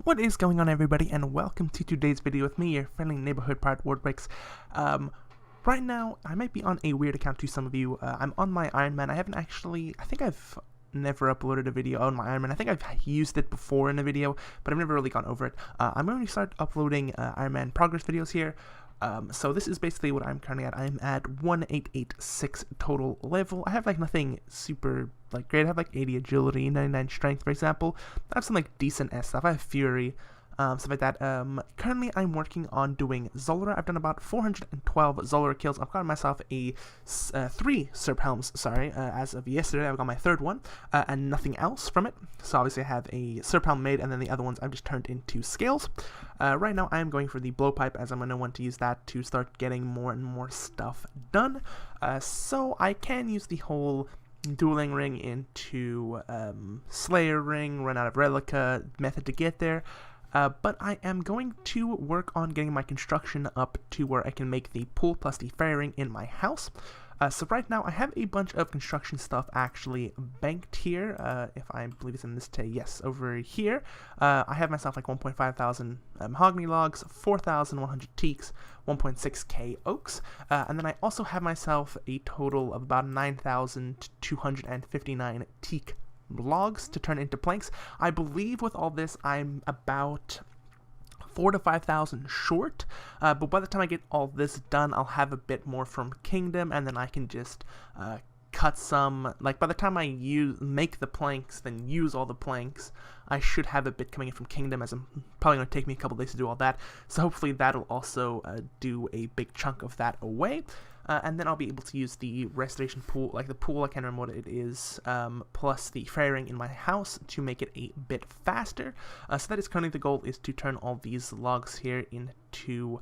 What is going on, everybody, and welcome to today's video with me, your friendly neighborhood pirate Wardbreaks. Right now, I might be on a weird account to some of you. I'm on my Ironman. I think I've never uploaded a video on my Ironman. I think I've used it before in a video, but I've never really gone over it. I'm going to start uploading Ironman Progress videos here. So this is basically what I'm currently at. I'm at 1886 total level. I have like nothing super great. I have like 80 agility, 99 strength, for example. I have some like decent S stuff. I have fury, stuff like that. Currently I'm working on doing Zolra. I've done about 412 Zolra kills. I've gotten myself a 3 Serp Helms, as of yesterday. I've got my 3rd one, and nothing else from it. So obviously I have a Serp Helm made, and then the other ones I've just turned into scales. Right now I am going for the blowpipe, as I'm going to want to use that to start getting more and more stuff done. So I can use the whole dueling ring into Slayer ring, run out of Relica method to get there. But I am going to work on getting my construction up to where I can make the pool plus the fire ring in my house. So right now I have a bunch of construction stuff actually banked here. If I believe it's in this tray, yes, over here. I have myself like 1.5 thousand mahogany logs, 4,100 teaks, 1.6k oaks, and then I also have myself a total of about 9,259 teak logs to turn into planks. I believe with all this I'm about 4,000 to 5,000 short, but by the time I get all this done, I'll have a bit more from Kingdom, and then I can just cut some, like by the time I make the planks, then use all the planks, I should have a bit coming in from Kingdom, as I'm probably going to take me a couple days to do all that, so hopefully that'll also do a big chunk of that away. And then I'll be able to use the restoration pool, like the pool, I can't remember what it is, plus the fire ring in my house to make it a bit faster. So that is currently the goal, is to turn all these logs here into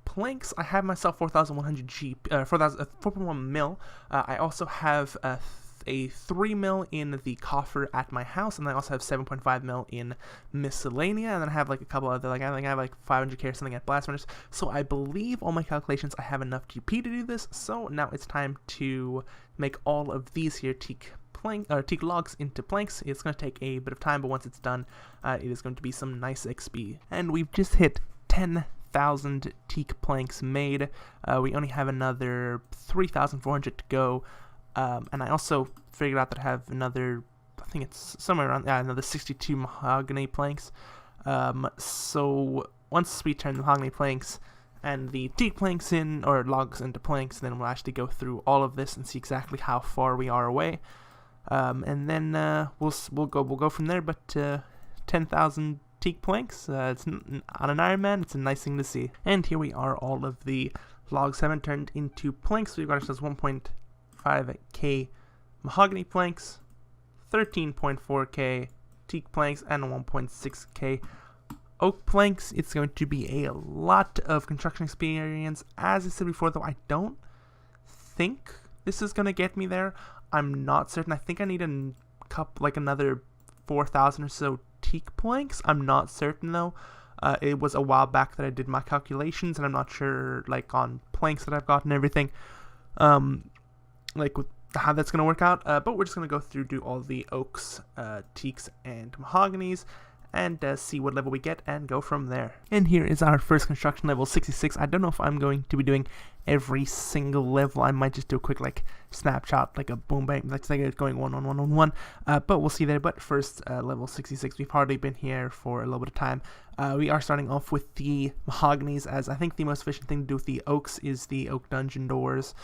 planks. I have myself 4,100 4.1 mil. I also have a 3 mil in the coffer at my house, and I also have 7.5 mil in miscellanea, and then I have like a couple other, like I think I have like 500k or something at blast furnace. So I believe all my calculations I have enough GP to do this. So now it's time to make all of these here teak logs into planks. It's going to take a bit of time, but once it's done, it is going to be some nice XP. And we've just hit 10,000 teak planks made. We only have another 3,400 to go. And I also figured out that I have another, I think it's somewhere around, another 62 mahogany planks. So once we turn the mahogany planks and the teak planks or logs into planks, then we'll actually go through all of this and see exactly how far we are away. And then we'll go from there. But 10,000 teak planks, it's on an Ironman, it's a nice thing to see. And here we are, all of the logs haven't turned into planks. So we've got ourselves 1.5k mahogany planks, 13.4k teak planks, and 1.6k oak planks. It's going to be a lot of construction experience. As I said before, though, I don't think this is going to get me there. I'm not certain. I think I need another 4,000 or so teak planks. I'm not certain, though. It was a while back that I did my calculations, and I'm not sure, like, on planks that I've got and everything. Like with how that's going to work out, but we're just going to go through, do all the oaks, teaks, and mahoganies, and see what level we get, and go from there. And here is our first construction level, 66. I don't know if I'm going to be doing every single level. I might just do a quick snapshot, like a boom bang, let's say it's going 1 1 1 1 1, but we'll see there. But first, level 66. We've hardly been here for a little bit of time. We are starting off with the mahoganies, as I think the most efficient thing to do with the oaks is the oak dungeon doors.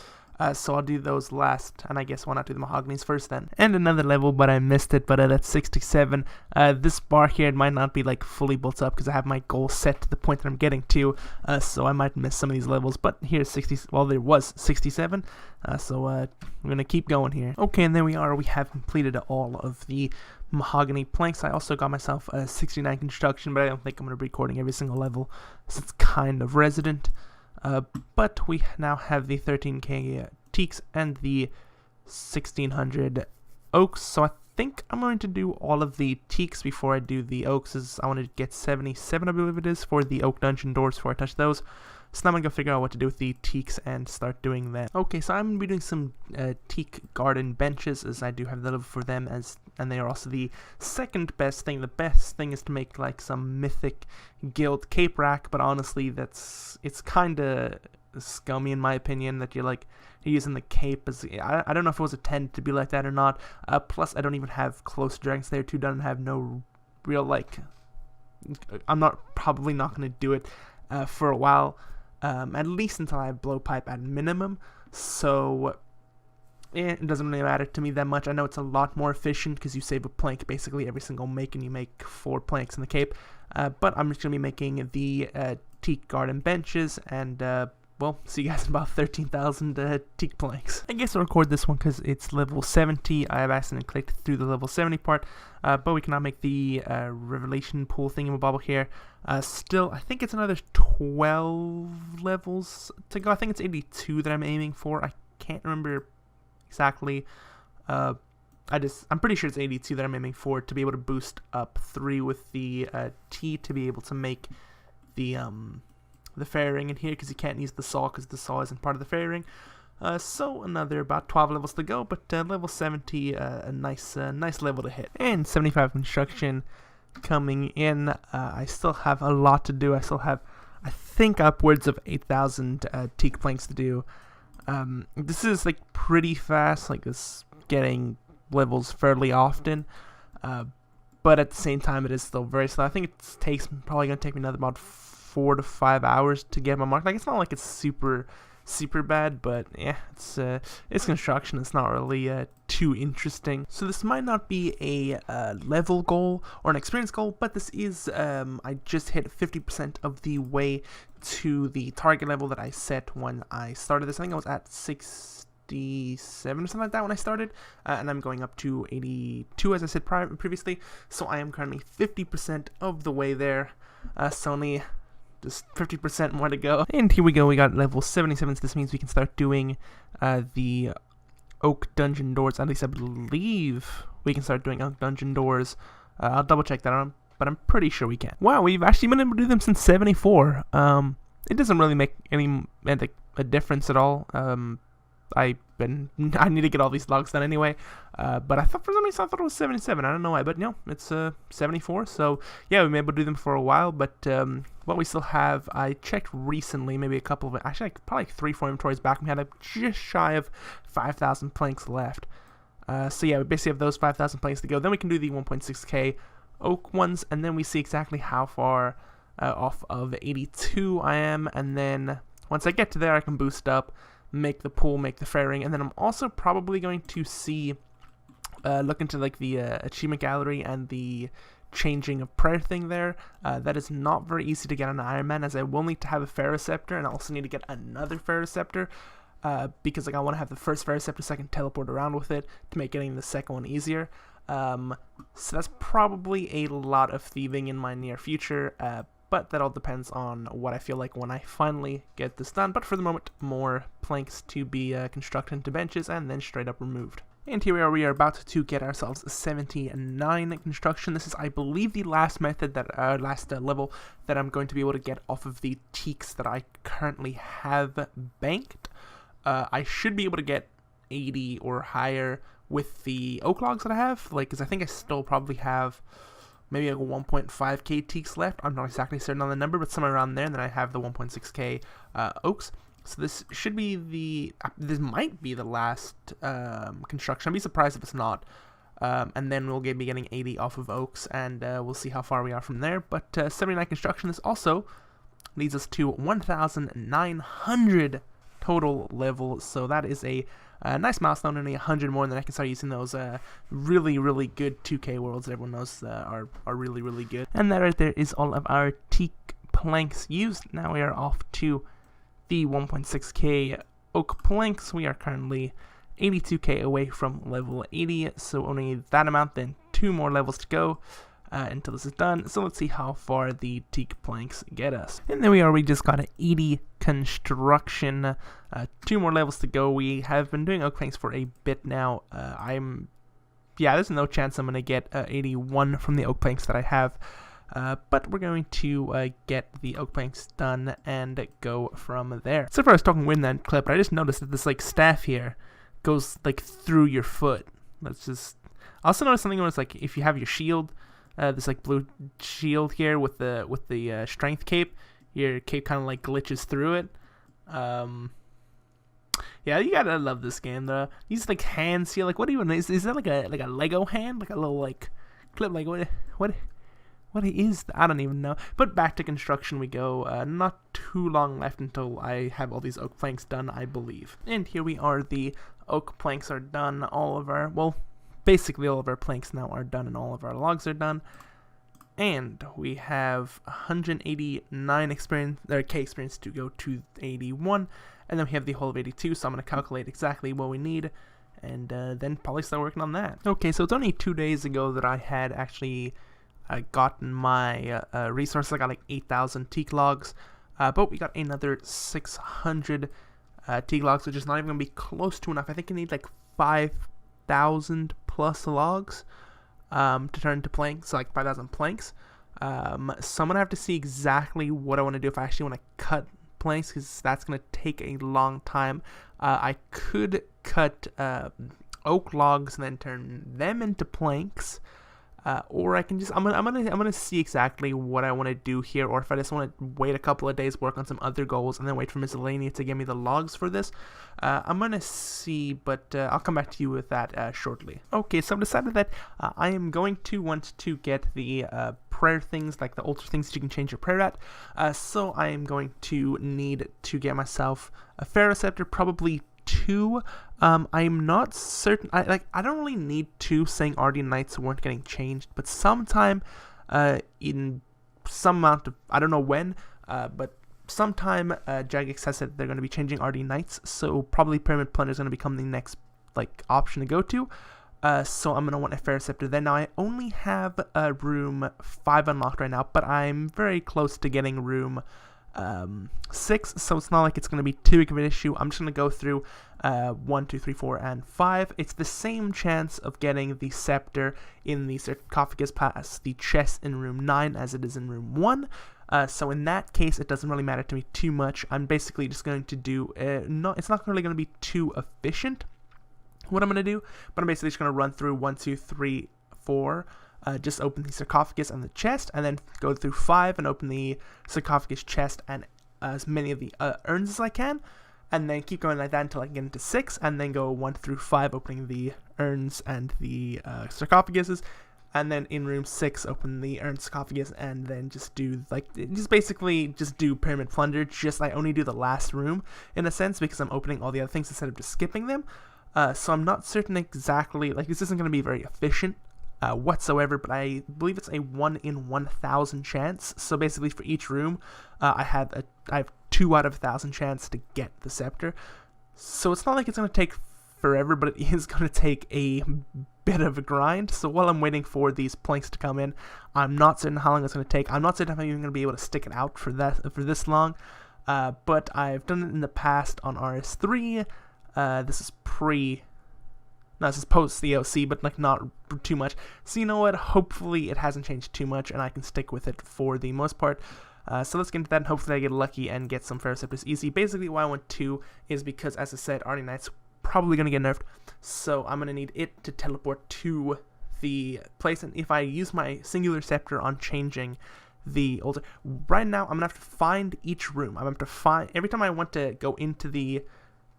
So I'll do those last, and I guess why not do the mahoganies first then. And another level, but I missed it, but that's 67. This bar here, it might not be fully built up because I have my goal set to the point that I'm getting to, so I might miss some of these levels, but here's 60, well, there was 67, so we're going to keep going here. Okay, and there we are. We have completed all of the mahogany planks. I also got myself a 69 construction, but I don't think I'm going to be recording every single level, so it's kind of resident. But we now have the 13k teaks and the 1600 oaks, so I think I'm going to do all of the teaks before I do the oaks, as I want to get 77, I believe it is, for the oak dungeon doors before I touch those. So now I'm going to go figure out what to do with the teaks and start doing that. Okay, so I'm going to be doing some teak garden benches, as I do have the level for them, and they are also the second best thing. The best thing is to make like some mythic guild cape rack, but honestly it's kind of scummy in my opinion that you're using the cape as I don't know if it was intended to be like that or not. Plus I don't even have close dragons there too, don't have no real I'm probably not going to do it for a while, at least until I have blowpipe at minimum. So it doesn't really matter to me that much. I know it's a lot more efficient because you save a plank basically every single make, and you make 4 planks in the cape. But I'm just going to be making the teak garden benches, and well, see you guys in about 13,000 teak planks. I guess I'll record this one because it's level 70. I have accidentally clicked through the level 70 part, but we cannot make the revelation pool thingamabobble here. Still, I think it's another 12 levels to go. I think it's 82 that I'm aiming for. I can't remember exactly. I'm pretty sure it's 82 that I'm aiming for, to be able to boost up 3 with the T to be able to make the fairy ring in here, because you can't use the saw because the saw isn't part of the fairy ring. So another about 12 levels to go, but level 70, a nice level to hit. And 75 construction coming in. I still have a lot to do. I still have, I think, upwards of 8,000 teak planks to do. This is like pretty fast, like this getting levels fairly often, but at the same time it is still very slow. I think it probably gonna take me another about 4 to 5 hours to get my mark. Like, it's not like it's super bad, but yeah, it's construction. It's not really too interesting. So this might not be a level goal or an experience goal, but this is I just hit 50% of the way to the target level that I set when I started this. I think I was at 67 or something like that when I started, and I'm going up to 82 as I said previously. So I am currently 50% of the way there. So only just 50% more to go. And here we go, we got level 77, so this means we can start doing the oak dungeon doors. At least I believe we can start doing oak dungeon doors. I'll double check that out, but I'm pretty sure we can. Wow, we've actually been able to do them since 74. It doesn't really make a difference at all. I need to get all these logs done anyway, but I thought for some reason it was 77. I don't know why, but no, it's 74. So yeah, we've been able to do them for a while, but what we still have, I checked recently, maybe a couple of, actually probably 3-4 inventories back, we had just shy of 5,000 planks left. So yeah, we basically have those 5,000 planks to go. Then we can do the 1.6k oak ones, and then we see exactly how far off of 82 I am, and then once I get to there, I can boost up, make the pool, make the fairy ring, and then I'm also probably going to see, look into like the achievement gallery and the changing of prayer thing there. That is not very easy to get on Ironman, as I will need to have a Scepter, and I also need to get another Scepter, because like I want to have the first Scepter so I can teleport around with it to make getting the second one easier. So that's probably a lot of thieving in my near future, but that all depends on what I feel like when I finally get this done. But for the moment, more planks to be constructed into benches and then straight up removed. And here we are about to get ourselves 79 construction. This is, I believe, the last method that last level that I'm going to be able to get off of the teaks that I currently have banked. I should be able to get 80 or higher with the oak logs that I have, like, because I think I still probably have maybe like 1.5k teaks left. I'm not exactly certain on the number, but somewhere around there. And then I have the 1.6k oaks. So this should be this might be the last construction. I'd be surprised if it's not. And then we'll be getting 80 off of oaks, and we'll see how far we are from there. But 79 construction, this also leads us to 1,900 total levels. So that is a nice milestone, only 100 more, and then I can start using those really, really good 2K worlds that everyone knows are really, really good. And that right there is all of our teak planks used. Now we are off to the 1.6k oak planks. We are currently 82k away from level 80, so only that amount, then 2 more levels to go until this is done. So let's see how far the teak planks get us. And there we are, we just got an 80 construction, 2 more levels to go. We have been doing oak planks for a bit now. There's no chance I'm going to get 81 from the oak planks that I have. but we're going to get the oak planks done and go from there. So far I was talking wind that clip, but I just noticed that this like staff here goes like through your foot. Let's just. I also noticed something where it's like if you have your shield, this like blue shield here with the strength cape, your cape kind of like glitches through it. Yeah, you gotta love this game though. These like hands here, like what even is that like a Lego hand, like a little like clip, like what is that? I don't even know. But back to construction we go. Not too long left until I have all these oak planks done, I believe. And here we are. The oak planks are done. Basically all of our planks now are done, and all of our logs are done. And we have 189 experience, or K experience to go to 81, and then we have the whole of 82. So I'm going to calculate exactly what we need, and then probably start working on that. Okay, so it's only 2 days ago that I had actually gotten my resources. I got like 8,000 teak logs, but we got another 600 teak logs, which is not even going to be close to enough. I think I need like 5,000 plus logs to turn into planks, so like 5,000 planks. So I'm going to have to see exactly what I want to do if I actually want to cut planks, because that's going to take a long time. I could cut oak logs and then turn them into planks, or I can just I'm gonna see exactly what I want to do here, or if I just want to wait a couple of days, work on some other goals, and then wait for Miscellaneous to give me the logs for this. I'm gonna see, but I'll come back to you with that shortly. Okay, so I've decided that I am going to want to get the prayer things, like the altar things that you can change your prayer at. So I am going to need to get myself a Pharaoh Scepter, probably 2. I'm not certain. I don't really need 2, saying Ardean Knights weren't getting changed, but sometime in some amount of, I don't know when, but sometime Jagex has said they're going to be changing Ardean Knights, so probably Pyramid Plunder is going to become the next like option to go to. So I'm going to want a Pharaoh Scepter then. Now I only have room 5 unlocked right now, but I'm very close to getting room 6, so it's not like it's going to be too big of an issue. I'm just going to go through 1, 2, 3, 4, and 5. It's the same chance of getting the scepter in the sarcophagus past the chest in room 9 as it is in room 1. So in that case, it doesn't really matter to me too much. I'm basically just going to do it's not really going to be too efficient what I'm going to do, but I'm basically just going to run through 1, 2, 3, 4. Just open the sarcophagus and the chest, and then go through 5 and open the sarcophagus, chest, and as many of the urns as I can, and then keep going like that until I can get into 6, and then go 1 through 5 opening the urns and the sarcophaguses, and then in room 6 open the urn sarcophagus, and then just do basically do Pyramid Plunder. I only do the last room in a sense, because I'm opening all the other things instead of just skipping them. So I'm not certain exactly, this isn't going to be very efficient whatsoever, but I believe it's a 1 in 1,000 chance. So basically for each room, I have 2 out of 1,000 chance to get the scepter. So it's not like it's going to take forever, but it is going to take a bit of a grind. So while I'm waiting for these planks to come in, I'm not certain how long it's going to take. I'm not certain if I'm even going to be able to stick it out for this long. But I've done it in the past on RS3. This is post the OC, but not too much. So you know what? Hopefully it hasn't changed too much, and I can stick with it for the most part. So let's get into that, and hopefully I get lucky and get some Pharaoh Scepters easy. Basically, why I want 2 is because, as I said, Ardean Knight's probably going to get nerfed, so I'm going to need it to teleport to the place. And if I use my singular scepter on changing the altar, right now I'm going to have to find each room. I'm going to have to find, every time I want to go into the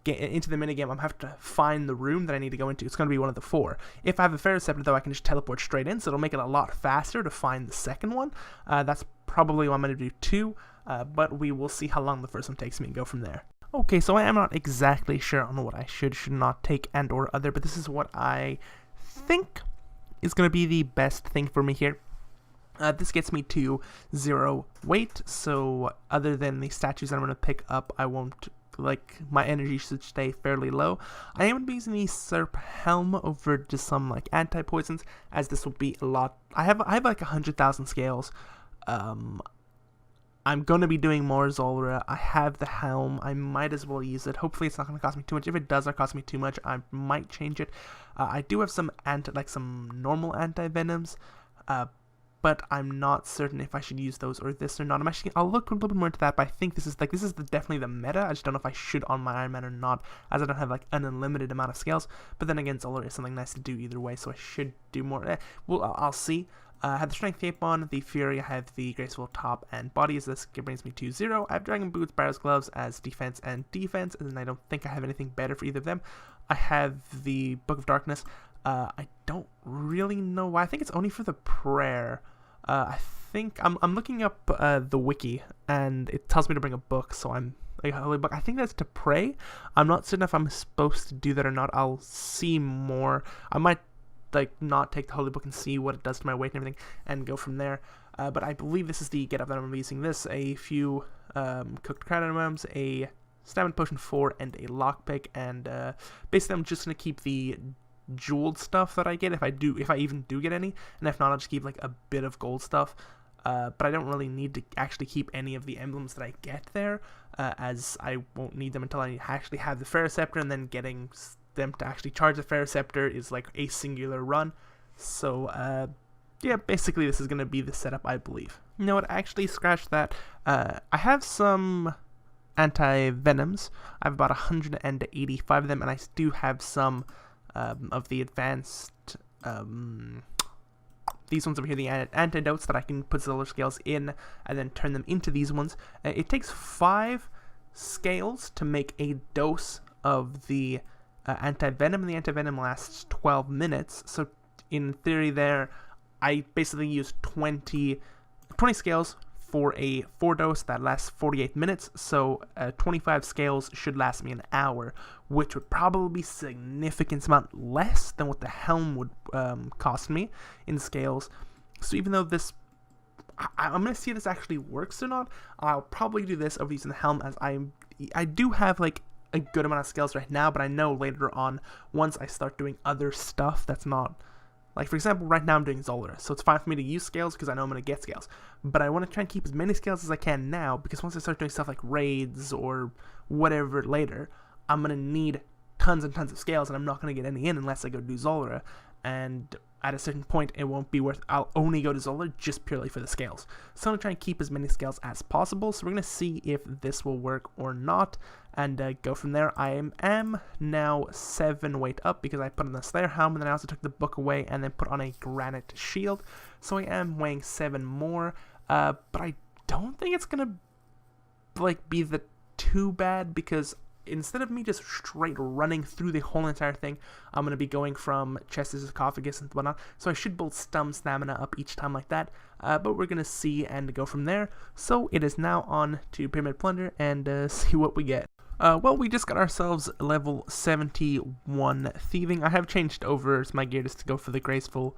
minigame, I'm have to find the room that I need to go into. It's going to be one of the 4. If I have a Pharaoh Scepter, though, I can just teleport straight in, so it'll make it a lot faster to find the second one. That's probably what I'm going to do too, but we will see how long the first one takes me and go from there. Okay, so I am not exactly sure on what I should not take and or other, but this is what I think is going to be the best thing for me here. This gets me to 0 weight, so other than the statues that I'm going to pick up, I won't, my energy should stay fairly low. I am going to be using the Serp Helm over just some anti-poisons, as this will be a lot. I have 100,000 scales. I'm going to be doing more Zolra. I have the helm. I might as well use it. Hopefully it's not going to cost me too much. If it does not cost me too much, I might change it. I do have some some normal anti-venoms, but I'm not certain if I should use those or this or not. I'll look a little bit more into that, but I think this is definitely the meta. I just don't know if I should on my Ironman or not, as I don't have like an unlimited amount of scales. But then again, Zolar is something nice to do either way, so I should do more. Well, I'll see. I have the Strength Cape on, the Fury, I have the Graceful Top and Body, as this brings me to 0. I have Dragon Boots, Barrow's Gloves as defense, and I don't think I have anything better for either of them. I have the Book of Darkness. I don't really know why. I think it's only for the prayer. I think I'm looking up the wiki, and it tells me to bring a book, so I'm like a holy book. I think that's to pray. I'm not certain if I'm supposed to do that or not. I'll see more. I might like not take the holy book and see what it does to my weight and everything and go from there, but I believe this is the get up that I'm using. This, a few cooked crowd worms, a stamina potion 4, and a lockpick, and basically I'm just gonna keep the jeweled stuff that I get if I even do get any, and if not, I'll just keep like a bit of gold stuff, but I don't really need to actually keep any of the emblems that I get there, as I won't need them until I actually have the Ferro Scepter, and then getting them to actually charge the Ferro Scepter is like a singular run. So yeah, basically this is going to be the setup, I believe. You know what, actually scratch that. I have some anti-venoms. I have about 185 of them, and I do have some of the advanced these ones over here, the antidotes that I can put solar scales in and then turn them into these ones. It takes 5 scales to make a dose of the anti-venom, and the anti-venom lasts 12 minutes, so in theory there, I basically use 20 scales for a 4 dose that lasts 48 minutes, so 25 scales should last me an hour, which would probably be significant amount less than what the helm would cost me in scales. So even though this, I'm going to see if this actually works or not, I'll probably do this over using the helm, as I do have like a good amount of scales right now, but I know later on, once I start doing other stuff that's not, like for example, right now I'm doing Zolar, so it's fine for me to use scales because I know I'm going to get scales, but I want to try and keep as many scales as I can now, because once I start doing stuff like raids or whatever later, I'm going to need tons and tons of scales, and I'm not going to get any in unless I go do Zolar, and at a certain point it won't be worth, I'll only go to Zolar just purely for the scales. So I'm going to try and keep as many scales as possible, so we're going to see if this will work or not, and go from there. I am now 7 weight up because I put on the Slayer helm, and then I also took the book away and then put on a granite shield, so I am weighing 7 more, but I don't think it's going to like be too bad, because instead of me just straight running through the whole entire thing, I'm going to be going from chest to sarcophagus and whatnot, so I should build some stamina up each time like that, but we're going to see and go from there. So it is now on to Pyramid Plunder and see what we get. Well, we just got ourselves level 71 thieving. I have changed over my gear just to go for the graceful,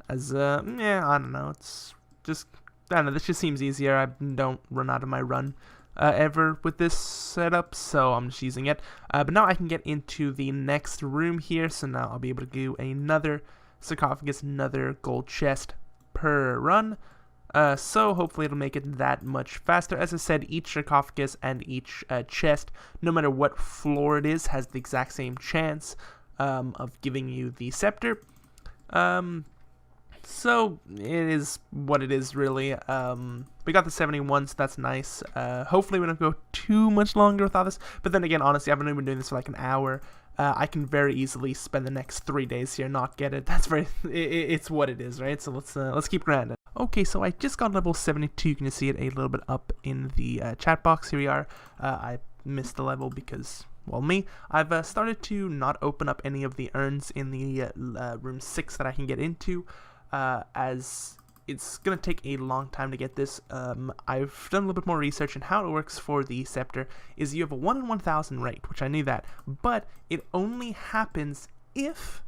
as yeah, I don't know, it's just, I don't know, this just seems easier. I don't run out of my run ever with this setup, so I'm just using it. But now I can get into the next room here, so now I'll be able to do another sarcophagus, another gold chest per run. So hopefully it'll make it that much faster. As I said, each sarcophagus and each chest, no matter what floor it is, has the exact same chance of giving you the scepter. So it is what it is, really. We got the 71, so that's nice. Hopefully we don't go too much longer without this, but then again, honestly, I've only been doing this for like an hour. I can very easily spend the next 3 days here, not get it. That's it's what it is, right? So let's keep grinding. Okay, so I just got level 72. You can see it a little bit up in the chat box. Here we are. I missed the level because, well, me. I've started to not open up any of the urns in the room 6 that I can get into, as it's going to take a long time to get this. I've done a little bit more research, and how it works for the Scepter is you have a 1 in 1,000 rate, which I knew that, but it only happens if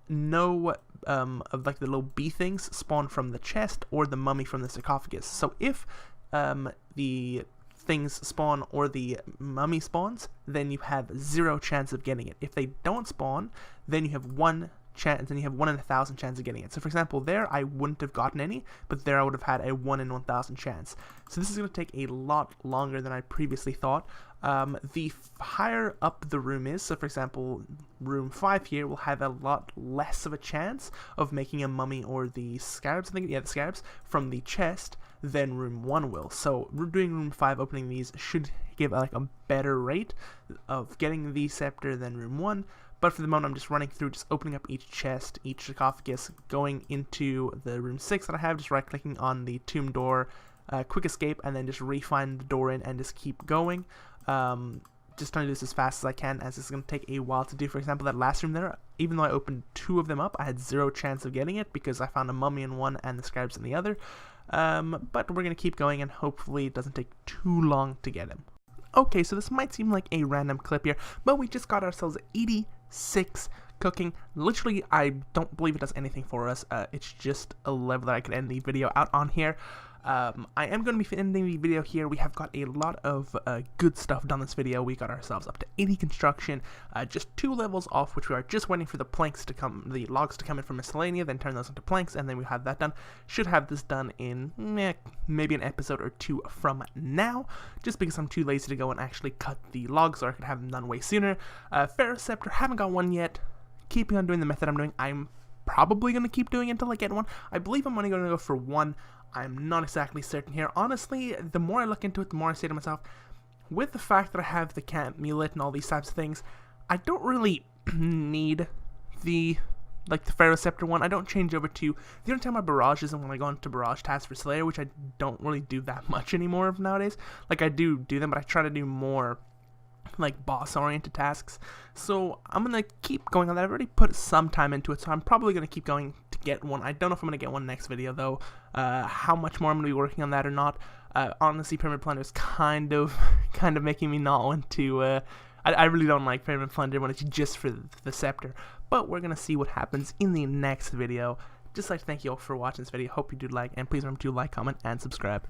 no of like the little bee things spawn from the chest or the mummy from the sarcophagus. So if the things spawn or the mummy spawns, then you have 0 chance of getting it. If they don't spawn, then you have 1 chance, and you have 1 in 1,000 chance of getting it. So for example, there I wouldn't have gotten any, but there I would have had a 1 in 1,000 chance. So this is going to take a lot longer than I previously thought. The higher up the room is, so for example, room 5 here will have a lot less of a chance of making a mummy or the scarabs, I think, yeah, the scarabs, from the chest than room 1 will. So doing room 5, opening these, should give like a better rate of getting the scepter than room 1. But for the moment, I'm just running through, just opening up each chest, each sarcophagus, going into the room 6 that I have, just right-clicking on the tomb door, quick escape, and then just re-find the door in and just keep going. Just trying to do this as fast as I can, as it's going to take a while to do. For example, that last room there, even though I opened 2 of them up, I had 0 chance of getting it because I found a mummy in one and the scarabs in the other. But we're going to keep going, and hopefully it doesn't take too long to get him. Okay, so this might seem like a random clip here, but we just got ourselves 86 cooking. Literally, I don't believe it does anything for us. It's just a level that I could end the video out on here. I am going to be ending the video here. We have got a lot of good stuff done this video. We got ourselves up to 80 construction, just 2 levels off, which we are just waiting for the planks to come, the logs to come in from miscellanea, then turn those into planks, and then we have that done. Should have this done in maybe an episode or 2 from now, just because I'm too lazy to go and actually cut the logs, or I could have them done way sooner. Scepter, haven't got one yet. Keeping on doing the method I'm doing. I'm probably going to keep doing it until I get one. I believe I'm only going to go for 1. I'm not exactly certain here. Honestly, the more I look into it, the more I say to myself, with the fact that I have the amulet and all these types of things, I don't really need the Pharaoh Scepter one. I don't change over to, the only time I barrage isn't when I go into barrage tasks for Slayer, which I don't really do that much anymore of nowadays. Like, I do them, but I try to do more like boss-oriented tasks. So I'm going to keep going on that. I've already put some time into it, so I'm probably going to keep going to get one. I don't know if I'm going to get one next video, though. How much more I'm going to be working on that or not. Honestly, Pyramid Plunder is kind of making me not want to... I really don't like Pyramid Plunder when it's just for the Scepter. But we're going to see what happens in the next video. Just like to thank you all for watching this video. Hope you do like, and please remember to like, comment, and subscribe.